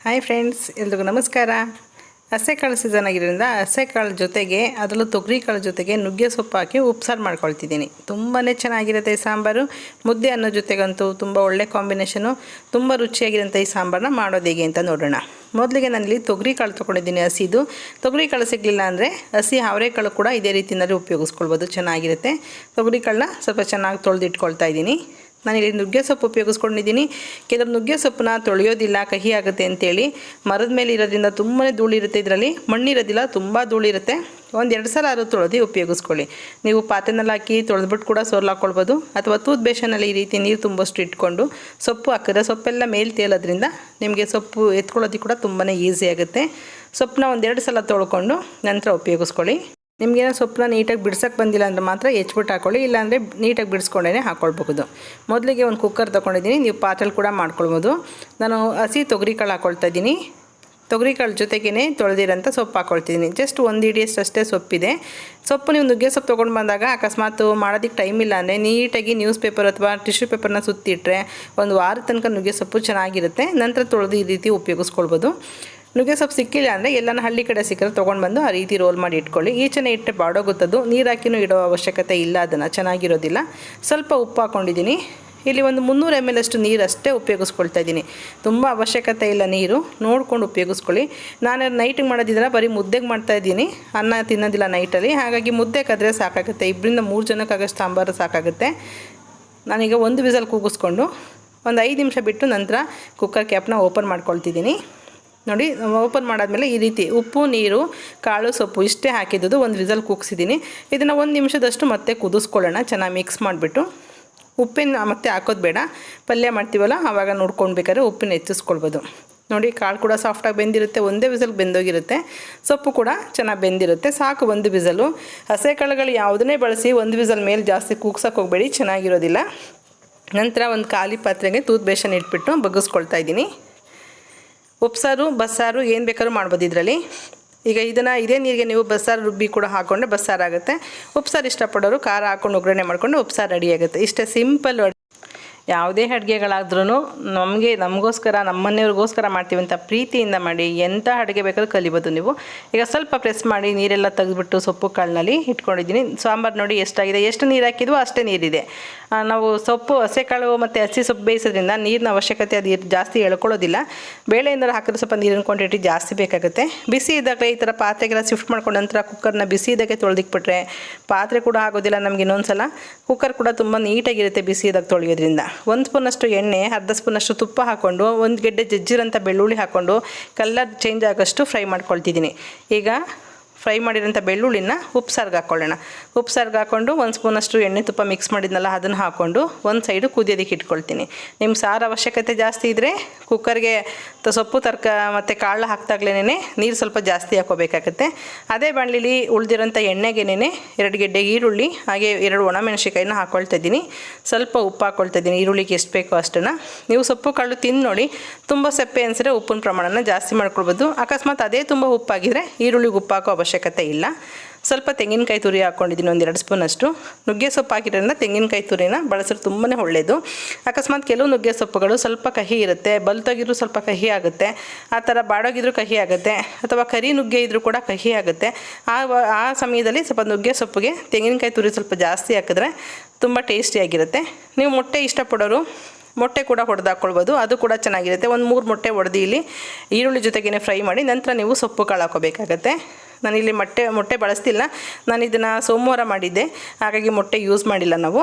Hi friends, ಎಲ್ರಿಗೂ ನಮಸ್ಕಾರ. ಹಸೆಕಾಳು season ಆಗಿರೋದ್ರಿಂದ ಹಸೆಕಾಳು ಜೊತೆಗೆ ಅದರಲ್ಲೂ ತೊಗರಿಕಾಳು ಜೊತೆಗೆ ನುಗ್ಗೆ ಸೊಪ್ಪು ಹಾಕಿ ಉಪ್ಸಾರು ಮಾಡ್ಕೊಳ್ತಿದ್ದೀನಿ. ತುಂಬಾ ಚೆನ್ನಾಗಿರುತ್ತೆ ಈ ಸಾಂಬಾರು. ಮುದ್ದೆ ಅನ್ನೋ ಜೊತೆಗಂತೂ ತುಂಬ ಒಳ್ಳೆ ಕಾಂಬಿನೇಷನು. ತುಂಬ ರುಚಿಯಾಗಿರೋಂಥ ಈ ಸಾಂಬಾರನ್ನ ಮಾಡೋದು ಹೇಗೆ ಅಂತ ನೋಡೋಣ. ಮೊದಲಿಗೆ ನಾನಿಲ್ಲಿ ತೊಗರಿಕಾಳು ತೊಗೊಂಡಿದ್ದೀನಿ. ಹಸಿದು ತೊಗರಿಕಾಳು ಸಿಗಲಿಲ್ಲ ಅಂದರೆ ಹಸಿ ಅವರೆಕಾಳು ಕೂಡ ಇದೇ ರೀತಿಯಲ್ಲಿ ಉಪಯೋಗಿಸ್ಕೊಳ್ಬೋದು, ಚೆನ್ನಾಗಿರುತ್ತೆ. ತೊಗರಿಕಾಳನ್ನ ಸ್ವಲ್ಪ ಚೆನ್ನಾಗಿ ತೊಳೆದಿಟ್ಕೊಳ್ತಾ ಇದ್ದೀನಿ. ನಾನಿಲ್ಲಿ ನುಗ್ಗೆ ಸೊಪ್ಪು ಉಪಯೋಗಿಸ್ಕೊಂಡಿದ್ದೀನಿ. ಕೆಲವರು ನುಗ್ಗೆ ಸೊಪ್ಪನ್ನ ತೊಳೆಯೋದಿಲ್ಲ, ಕಹಿ ಆಗುತ್ತೆ ಅಂತೇಳಿ ಮರದ ಮೇಲೆ ಇರೋದ್ರಿಂದ ತುಂಬಾ ಧೂಳಿರುತ್ತೆ, ಇದರಲ್ಲಿ ಮಣ್ಣಿರೋದಿಲ್ಲ, ತುಂಬ ಧೂಳಿರುತ್ತೆ. ಒಂದು 2 ಸಲ ಆದರೂ ತೊಳೆದು ಉಪಯೋಗಿಸ್ಕೊಳ್ಳಿ. ನೀವು ಪಾತ್ರೆನಲ್ಲಿ ಹಾಕಿ ತೊಳೆದ್ಬಿಟ್ಟು ಕೂಡ ಸೋರ್ಲು ಹಾಕ್ಕೊಳ್ಬೋದು, ಅಥವಾ ತೂತ್ ಬೇಷನಲ್ಲಿ ಈ ರೀತಿ ನೀರು ತುಂಬಷ್ಟು ಇಟ್ಕೊಂಡು ಸೊಪ್ಪು ಹಾಕಿದ್ರೆ ಸೊಪ್ಪೆಲ್ಲ ಮೇಲೆ ತೇಲೋದ್ರಿಂದ ನಿಮಗೆ ಸೊಪ್ಪು ಎತ್ಕೊಳ್ಳೋದಕ್ಕೆ ಕೂಡ ತುಂಬಾ ಈಸಿ ಆಗುತ್ತೆ. ಸೊಪ್ಪನ್ನ 1-2 ಸಲ ತೊಳ್ಕೊಂಡು ನಂತರ ಉಪಯೋಗಿಸ್ಕೊಳ್ಳಿ. ನಿಮಗೇನೋ ಸೊಪ್ಪನ್ನ ನೀಟಾಗಿ ಬಿಡ್ಸೋಕ್ಕೆ ಬಂದಿಲ್ಲ ಅಂದರೆ ಮಾತ್ರ ಹೆಚ್ಚಿಬಿಟ್ಟು ಹಾಕ್ಕೊಳ್ಳಿ, ಇಲ್ಲಾಂದರೆ ನೀಟಾಗಿ ಬಿಡಿಸ್ಕೊಂಡೇ ಹಾಕ್ಕೊಳ್ಬಹುದು. ಮೊದಲಿಗೆ ಒಂದು ಕುಕ್ಕರ್ ತೊಗೊಂಡಿದ್ದೀನಿ, ನೀವು ಪಾತ್ರೆಲಿ ಕೂಡ ಮಾಡ್ಕೊಳ್ಬೋದು. ನಾನು ಹಸಿ ತೊಗರಿಕಾಳು ಹಾಕ್ಕೊಳ್ತಾ ಇದ್ದೀನಿ. ತೊಗರಿಕಾಳು ಜೊತೆಗೇ ತೊಳೆದಿರೋಂಥ ಸೊಪ್ಪು ಹಾಕ್ಕೊಳ್ತಿದ್ದೀನಿ. ಜಸ್ಟ್ 1 ಹಿಡಿಯಷ್ಟು ಅಷ್ಟೇ ಸೊಪ್ಪಿದೆ. ಸೊಪ್ಪು ನೀವು ನುಗ್ಗೆ ಸೊಪ್ಪು ತೊಗೊಂಡು ಬಂದಾಗ ಅಕಸ್ಮಾತ್ ಮಾಡೋದಕ್ಕೆ ಟೈಮ್ ಇಲ್ಲ ಅಂದರೆ ನೀಟಾಗಿ ನ್ಯೂಸ್ ಪೇಪರ್ ಅಥವಾ ಟಿಶ್ಯೂ ಪೇಪರ್ನ ಸುತ್ತಿಟ್ರೆ 1 ವಾರದ ತನಕ ನುಗ್ಗೆ ಸೊಪ್ಪು ಚೆನ್ನಾಗಿರುತ್ತೆ. ನಂತರ ತೊಳೆದು ಈ ರೀತಿ ಉಪಯೋಗಿಸ್ಕೊಳ್ಬೋದು. ನುಗ್ಗೆ ಸೊಪ್ಪು ಸಿಕ್ಕಿಲ್ಲ ಅಂದರೆ ಎಲ್ಲನ ಹಳ್ಳಿ ಕಡೆ ಸಿಕ್ಕರೆ ತೊಗೊಂಡು ಬಂದು ಆ ರೀತಿ ರೋಲ್ ಮಾಡಿ ಇಟ್ಕೊಳ್ಳಿ. ಈಚೆನೇ ಇಟ್ಟರೆ ಬಾಡೋಗುತ್ತದು, ನೀರು ಹಾಕಿನೂ ಇಡೋ ಅವಶ್ಯಕತೆ ಇಲ್ಲ, ಅದನ್ನು ಚೆನ್ನಾಗಿರೋದಿಲ್ಲ. ಸ್ವಲ್ಪ ಉಪ್ಪು ಹಾಕ್ಕೊಂಡಿದ್ದೀನಿ. ಇಲ್ಲಿ ಒಂದು 300 ml ಅಷ್ಟು ನೀರು ಅಷ್ಟೇ ಉಪಯೋಗಿಸ್ಕೊಳ್ತಾ ಇದ್ದೀನಿ. ತುಂಬ ಅವಶ್ಯಕತೆ ಇಲ್ಲ, ನೀರು ನೋಡ್ಕೊಂಡು ಉಪಯೋಗಿಸ್ಕೊಳ್ಳಿ. ನಾನು ನೈಟಿಗೆ ಮಾಡೋದಿದ್ರೆ ಬರೀ ಮುದ್ದೆಗೆ ಮಾಡ್ತಾಯಿದ್ದೀನಿ, ಅನ್ನ ತಿನ್ನೋದಿಲ್ಲ ನೈಟಲ್ಲಿ. ಹಾಗಾಗಿ ಮುದ್ದೆಗಾದರೆ ಸಾಕಾಗುತ್ತೆ, 2-3 ಜನಕ್ಕಾಗಷ್ಟು ಸಾಂಬಾರು ಸಾಕಾಗುತ್ತೆ. ನಾನೀಗ 1 ವಿಸಲ್ ಕೂಗಿಸ್ಕೊಂಡು ಒಂದು 5 ನಿಮಿಷ ಬಿಟ್ಟು ನಂತರ ಕುಕ್ಕರ್ ಕ್ಯಾಪ್ನ ಓಪನ್ ಮಾಡ್ಕೊಳ್ತಿದ್ದೀನಿ. ನೋಡಿ, ಓಪನ್ ಮಾಡಾದಮೇಲೆ ಈ ರೀತಿ ಉಪ್ಪು, ನೀರು, ಕಾಳು, ಸೊಪ್ಪು ಇಷ್ಟೇ ಹಾಕಿದ್ದು 1 ವಿಸಲ್ ಕೂಗಿಸಿದ್ದೀನಿ. ಇದನ್ನು 1 ನಿಮಿಷದಷ್ಟು ಮತ್ತೆ ಕುದಿಸ್ಕೊಳ್ಳೋಣ, ಚೆನ್ನಾಗಿ ಮಿಕ್ಸ್ ಮಾಡಿಬಿಟ್ಟು. ಉಪ್ಪಿನ ಮತ್ತೆ ಹಾಕೋದು ಬೇಡ, ಪಲ್ಯ ಮಾಡ್ತೀವಲ್ಲ ಆವಾಗ ನೋಡ್ಕೊಂಡು ಬೇಕಾದ್ರೆ ಉಪ್ಪಿನ ಹೆಚ್ಚಿಸ್ಕೊಳ್ಬೋದು. ನೋಡಿ, ಕಾಳು ಕೂಡ ಸಾಫ್ಟಾಗಿ ಬೆಂದಿರುತ್ತೆ, 1 ವಿಸಲ್ ಬೆಂದೋಗಿರುತ್ತೆ. ಸೊಪ್ಪು ಕೂಡ ಚೆನ್ನಾಗಿ ಬೆಂದಿರುತ್ತೆ, ಸಾಕು 1 ವಿಸಲು. ಹಸೆ ಕಾಳುಗಳು ಯಾವುದನ್ನೇ ಬಳಸಿ 1 ವಿಸಲ್ ಮೇಲೆ ಜಾಸ್ತಿ ಕೂಗ್ಸೋಕೆ ಹೋಗಬೇಡಿ, ಚೆನ್ನಾಗಿರೋದಿಲ್ಲ. ನಂತರ ಒಂದು ಖಾಲಿ ಪಾತ್ರೆಗೆ ತೂತ್ ಬೇಸನ್ ಇಟ್ಬಿಟ್ಟು ಬಗ್ಗಿಸ್ಕೊಳ್ತಾ ಇದ್ದೀನಿ. ಉಪ್ಸಾರು, ಬಸ್ಸಾರು ಏನು ಬೇಕಾದ್ರೂ ಮಾಡ್ಬೋದು ಇದರಲ್ಲಿ. ಈಗ ಇದನ್ನು ಇದೇ ನೀರಿಗೆ ನೀವು ಬಸ್ಸಾರು ರುಬ್ಬಿ ಕೂಡ ಹಾಕ್ಕೊಂಡ್ರೆ ಬಸ್ಸಾರಾಗುತ್ತೆ. ಉಪ್ಸಾರು ಇಷ್ಟಪಡೋರು ಖಾರ ಹಾಕ್ಕೊಂಡು ಒಗ್ಗರಣೆ ಮಾಡ್ಕೊಂಡು ಉಪ್ಸಾರು ರೆಡಿ ಆಗುತ್ತೆ. ಇಷ್ಟೇ ಸಿಂಪಲ್. ಯಾವುದೇ ಅಡುಗೆಗಳಾದ್ರೂ ನಮಗೋಸ್ಕರ, ನಮ್ಮ ಮನೆಯವ್ರಿಗೋಸ್ಕರ ಮಾಡ್ತೀವಿ ಅಂತ ಪ್ರೀತಿಯಿಂದ ಮಾಡಿ ಎಂಥ ಅಡುಗೆ ಬೇಕಾದ್ರೂ ಕಲಿಬೋದು ನೀವು. ಈಗ ಸ್ವಲ್ಪ ಪ್ರೆಸ್ ಮಾಡಿ ನೀರೆಲ್ಲ ತೆಗೆದುಬಿಟ್ಟು ಸೊಪ್ಪು ಕಾಳಿನಲ್ಲಿ ಇಟ್ಕೊಂಡಿದ್ದೀನಿ. ಸಾಂಬಾರು ನೋಡಿ ಎಷ್ಟಾಗಿದೆ, ಎಷ್ಟು ನೀರು ಹಾಕಿದ್ವೋ ಅಷ್ಟೇ ನೀರಿದೆ. ನಾವು ಸೊಪ್ಪು ಹಸೆಕಾಳು ಮತ್ತು ಹಸಿ ಸೊಪ್ಪು ಬೇಯಿಸೋದ್ರಿಂದ ನೀರಿನ ಅವಶ್ಯಕತೆ ಅದು ಜಾಸ್ತಿ ಎಳ್ಕೊಳ್ಳೋದಿಲ್ಲ. ಬೇಳೆಯಿಂದ ಹಾಕಿದ್ರೆ ಸ್ವಲ್ಪ ನೀರಿನ ಕ್ವಾಂಟಿಟಿ ಜಾಸ್ತಿ ಬೇಕಾಗುತ್ತೆ. ಬಿಸಿ ಇದ್ದಾಗಲೇ ಈ ಥರ ಪಾತ್ರೆಗೆಲ್ಲ ಶಿಫ್ಟ್ ಮಾಡ್ಕೊಂಡು ನಂತರ ಕುಕ್ಕರ್ನ ಬಿಸಿ ಇದ್ದಾಗೆ ತೊಳೆದಿಕ್ಬಿಟ್ರೆ ಪಾತ್ರೆ ಕೂಡ ಆಗೋದಿಲ್ಲ ನಮಗೆ. ಇನ್ನೊಂದು ಸಲ ಕುಕ್ಕರ್ ಕೂಡ ತುಂಬ ನೀಟಾಗಿರುತ್ತೆ ಬಿಸಿ ಇದ್ದಾಗ ತೊಳೆಯೋದ್ರಿಂದ. 1 ಸ್ಪೂನಷ್ಟು ಎಣ್ಣೆ, ಅರ್ಧ ಸ್ಪೂನಷ್ಟು ತುಪ್ಪ ಹಾಕ್ಕೊಂಡು 1 ಗೆಡ್ಡೆ ಜಜ್ಜಿರೋಂಥ ಬೆಳ್ಳುಳ್ಳಿ ಹಾಕ್ಕೊಂಡು ಕಲರ್ ಚೇಂಜ್ ಆಗೋಷ್ಟು ಫ್ರೈ ಮಾಡ್ಕೊಳ್ತಿದ್ದೀನಿ. ಈಗ ಫ್ರೈ ಮಾಡಿರೋಂಥ ಬೆಳ್ಳುಳ್ಳಿನ ಉಪ್ಸಾರ್ಗೆ ಹಾಕ್ಕೊಳ್ಳೋಣ. ಉಪ್ಸಾರ್ಗೆ ಹಾಕ್ಕೊಂಡು 1 ಸ್ಪೂನಷ್ಟು ಎಣ್ಣೆ ತುಪ್ಪ ಮಿಕ್ಸ್ ಮಾಡಿದ್ನಲ್ಲ ಅದನ್ನು ಹಾಕ್ಕೊಂಡು ಒಂದು ಸೈಡು ಕುದಿಯೋದಕ್ಕೆ ಇಟ್ಕೊಳ್ತೀನಿ. ನಿಮ್ಮ ಸಾರು ಅವಶ್ಯಕತೆ ಜಾಸ್ತಿ ಇದ್ದರೆ ಕುಕ್ಕರ್ಗೆ ಸೊಪ್ಪು ಮತ್ತು ಕಾಳು ಹಾಕ್ದಾಗ್ಲೇ ನೀರು ಸ್ವಲ್ಪ ಜಾಸ್ತಿ ಹಾಕೋಬೇಕಾಗುತ್ತೆ. ಅದೇ ಬಾಣಲಿಲಿ ಉಳಿದಿರೋಂಥ ಎಣ್ಣೆಗೇನೆ 2 ಗೆಡ್ಡೆ ಈರುಳ್ಳಿ ಹಾಗೆ 2 ಒಣಮೆಣಸಿಕಾಯಿನ ಹಾಕ್ಕೊಳ್ತಾ ಇದ್ದೀನಿ. ಸ್ವಲ್ಪ ಉಪ್ಪು ಹಾಕ್ಕೊಳ್ತಾ ಇದ್ದೀನಿ, ಈರುಳ್ಳಿಗೆ ಎಷ್ಟು ಬೇಕೋ ಅಷ್ಟನ್ನು. ನೀವು ಸೊಪ್ಪು ಕಾಳು ತಿಂದು ನೋಡಿ, ತುಂಬ ಸಪ್ಪೆ ಅನಿಸಿದ್ರೆ ಉಪ್ಪಿನ ಪ್ರಮಾಣನ ಜಾಸ್ತಿ ಮಾಡ್ಕೊಳ್ಬೋದು. ಅಕಸ್ಮಾತ್ ಅದೇ ತುಂಬ ಉಪ್ಪಾಗಿದ್ದರೆ ಈರುಳ್ಳಿಗೆ ಉಪ್ಪು ಹಾಕೋ ಅವಶ್ಯಕತೆ ಇಲ್ಲ. ಸ್ವಲ್ಪ ತೆಂಗಿನಕಾಯಿ ತುರಿ ಹಾಕ್ಕೊಂಡಿದ್ದೀನಿ, 1-2 ಸ್ಪೂನಷ್ಟು. ನುಗ್ಗೆ ಸೊಪ್ಪು ಹಾಕಿರೋದ್ರಿಂದ ತೆಂಗಿನಕಾಯಿ ತುರಿನ ಬಳಸಿದ್ರೆ ತುಂಬಾ ಒಳ್ಳೆಯದು. ಅಕಸ್ಮಾತ್ ಕೆಲವು ನುಗ್ಗೆ ಸೊಪ್ಪುಗಳು ಸ್ವಲ್ಪ ಕಹಿ ಇರುತ್ತೆ, ಬಲ್ತಾಗಿದ್ರೂ ಸ್ವಲ್ಪ ಕಹಿ ಆಗುತ್ತೆ, ಆ ಥರ ಬಾಡೋಗಿದ್ರೂ ಕಹಿ ಆಗುತ್ತೆ, ಅಥವಾ ಕರಿ ನುಗ್ಗೆ ಇದ್ರೂ ಕೂಡ ಕಹಿ ಆಗುತ್ತೆ. ಆ ಸಮಯದಲ್ಲಿ ಸ್ವಲ್ಪ ನುಗ್ಗೆ ಸೊಪ್ಪಿಗೆ ತೆಂಗಿನಕಾಯಿ ತುರಿ ಸ್ವಲ್ಪ ಜಾಸ್ತಿ ಹಾಕಿದ್ರೆ ತುಂಬ ಟೇಸ್ಟಿಯಾಗಿರುತ್ತೆ. ನೀವು ಮೊಟ್ಟೆ ಇಷ್ಟಪಡೋರು ಮೊಟ್ಟೆ ಕೂಡ ಹೊಡೆದು ಹಾಕ್ಕೊಳ್ಬೋದು, ಅದು ಕೂಡ ಚೆನ್ನಾಗಿರುತ್ತೆ. 1-3 ಮೊಟ್ಟೆ ಹೊಡೆದು ಇಲ್ಲಿ ಈರುಳ್ಳಿ ಜೊತೆಗೇ ಫ್ರೈ ಮಾಡಿ ನಂತರ ನೀವು ಸೊಪ್ಪು ಕಾಳು ಹಾಕೋಬೇಕಾಗತ್ತೆ. ನಾನಿಲ್ಲಿ ಮೊಟ್ಟೆ ಬಳಸ್ತಿಲ್ಲ, ನಾನು ಇದನ್ನು ಸೋಮವಾರ ಮಾಡಿದ್ದೆ, ಹಾಗಾಗಿ ಮೊಟ್ಟೆ ಯೂಸ್ ಮಾಡಿಲ್ಲ ನಾವು.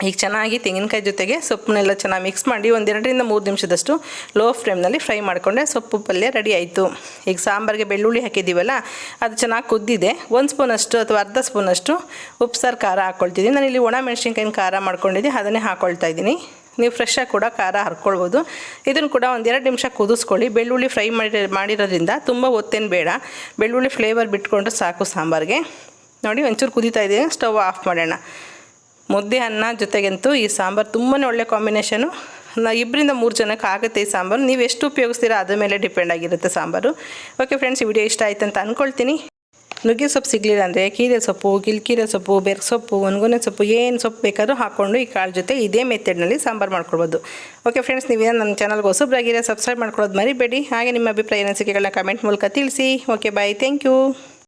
ಈಗ ಚೆನ್ನಾಗಿ ತೆಂಗಿನಕಾಯಿ ಜೊತೆಗೆ ಸೊಪ್ಪನ್ನೆಲ್ಲ ಚೆನ್ನಾಗಿ ಮಿಕ್ಸ್ ಮಾಡಿ 1-2-3 ನಿಮಿಷದಷ್ಟು ಲೋ ಫ್ಲೇಮ್ನಲ್ಲಿ ಫ್ರೈ ಮಾಡಿಕೊಂಡೆ ಸೊಪ್ಪು ಪಲ್ಯ ರೆಡಿ ಆಯಿತು. ಈಗ ಸಾಂಬಾರಿಗೆ ಬೆಳ್ಳುಳ್ಳಿ ಹಾಕಿದ್ದೀವಲ್ಲ ಅದು ಚೆನ್ನಾಗಿ ಕುದ್ದಿದೆ. 1 ಸ್ಪೂನಷ್ಟು ಅಥವಾ ಅರ್ಧ ಸ್ಪೂನಷ್ಟು ಉಪ್ಸಾರು ಖಾರ ಹಾಕ್ಕೊಳ್ತಿದ್ದೀನಿ. ನಾನಿಲ್ಲಿ ಒಣ ಮೆಣಸಿನ್ಕಾಯಿನ ಖಾರ ಮಾಡ್ಕೊಂಡಿದ್ದೆ, ಅದನ್ನೇ ಹಾಕ್ಕೊಳ್ತಾ ಇದ್ದೀನಿ. ನೀವು ಫ್ರೆಶ್ಶಾಗಿ ಕೂಡ ಖಾರ ಹರ್ಕೊಳ್ಬೋದು. ಇದನ್ನು ಕೂಡ 1-2 ನಿಮಿಷ ಕುದಿಸ್ಕೊಳ್ಳಿ. ಬೆಳ್ಳುಳ್ಳಿ ಫ್ರೈ ಮಾಡಿರೋದ್ರಿಂದ ತುಂಬ ಹೊತ್ತೇನು ಬೇಡ, ಬೆಳ್ಳುಳ್ಳಿ ಫ್ಲೇವರ್ ಬಿಟ್ಕೊಂಡ್ರೆ ಸಾಕು ಸಾಂಬಾರಿಗೆ. ನೋಡಿ, ಒಂಚೂರು ಕುದೀತಾ ಇದೆ, ಸ್ಟವ್ ಆಫ್ ಮಾಡೋಣ. ಮುದ್ದೆ ಅನ್ನ ಜೊತೆಗಂತೂ ಈ ಸಾಂಬಾರು ತುಂಬಾ ಒಳ್ಳೆ ಕಾಂಬಿನೇಷನು. 2-3 ಜನಕ್ಕೆ ಆಗುತ್ತೆ ಈ ಸಾಂಬಾರು. ನೀವು ಎಷ್ಟು ಉಪಯೋಗಿಸ್ತೀರಾ ಅದ್ರ ಮೇಲೆ ಡಿಪೆಂಡ್ ಆಗಿರುತ್ತೆ ಸಾಂಬಾರು. ಓಕೆ ಫ್ರೆಂಡ್ಸ್, ಈ ವಿಡಿಯೋ ಇಷ್ಟ ಆಯ್ತು ಅಂತ ಅಂದ್ಕೊಳ್ತೀನಿ. ನುಗ್ಗೆ ಸೊಪ್ಪು ಸಿಗಲಿಲ್ಲ ಅಂದರೆ ಕೀರೆ ಸೊಪ್ಪು, ಕಿಲ್ಕೀರೆ ಸೊಪ್ಪು, ಬೆರ್ಕೆ ಸೊಪ್ಪು, ಒಣಗೊನೆ ಸೊಪ್ಪು ಏನು ಸೊಪ್ಪು ಬೇಕಾದರೂ ಹಾಕ್ಕೊಂಡು ಈ ಕಾಳು ಜೊತೆ ಇದೇ ಮೆಥಡ್ನಲ್ಲಿ ಸಾಂಬಾರು ಮಾಡ್ಕೊಳ್ಬೋದು. ಓಕೆ ಫ್ರೆಂಡ್ಸ್, ನೀವೇನು ನಮ್ಮ ಚಾನಲ್ಗೆ ಹೊಸಬ್ರಾಗಿರೋ ಸಬ್ಸ್ಕ್ರೈಬ್ ಮಾಡ್ಕೊಳ್ಳೋದು ಮರಿಬೇಡಿ. ಹಾಗೆ ನಿಮ್ಮ ಅಭಿಪ್ರಾಯ ಅನಿಸಿಕೆಗಳನ್ನ ಕಮೆಂಟ್ ಮೂಲಕ ತಿಳಿಸಿ. Okay bye, thank you.